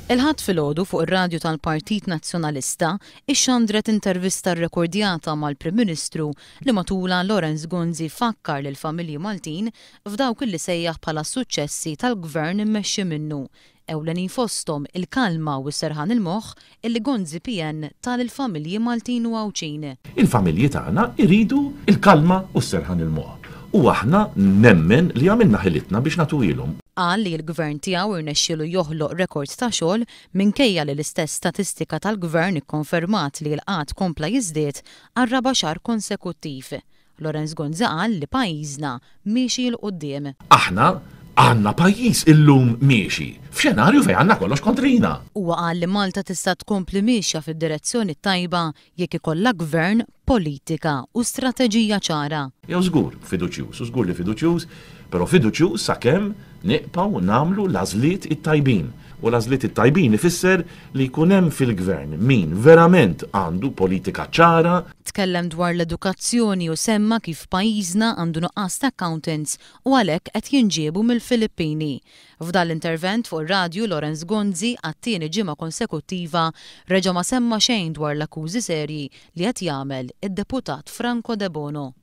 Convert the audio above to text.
Il-ħadd filgħodu fuq ir-radju tal-Partit Nazzjonalista ixxandret intervista rrekordjata mal-Prim Ministru li matula Lawrence Gonzi fakkar lill-familji Maltin f'dawk illi sejjaħ bħala suċċessi tal-Gvern immexxi minnu. Ewlenin fosthom il-kalma u s-serħan il-moħħ illi Gonzi PN tal-familji Maltin u Għawċin. Il-familji tagħna iridu il-kalma u s-serħan il-moħħ. U aħna nemmen li għamilna ħilitna biex natujilhom. Qal li l-Gvern tiegħu irnexxielu joħloq rekord ta' xogħol minkejja li l-istess statistika tal-Gvern ikkonfermat li l-qatt kompla jiżdied għal raba' xahar konsekuttiv. Lawrence Gonzi qal li pajjiżna miexi l quddiem. Aħna għandna pajjiż illum miexi f'xenarju fejn għandna kollox kontrina. Huwa qal li Malta tista' tkompli mixja fid-direzzjoni tajba jekk ikollha gvern, politika u strateġija ċara. Jew żgur fiduċjuż, u żgur li fiduċjuż, però fiduċjuż sakemm neqpaw nagħmlu l-għażliet it-tajbin. U l-għażliet it-tajbin ifisser li jkun hemm fil-gvern min verament għandu politika ċara. Tkellem dwar l-edukazzjoni u semma kif pajjiżna għandu nuqqas ta' accountants u għalhekk qed jinġiebu mill-Filippini. F'dan l-intervent fuq ir-radju Lawrence Gonzi għat-tieni ġimgħa konsekuttiva reġa' ma semma xejn dwar l-akkużi serji li qed jagħmel id-deputat Franco De Bono.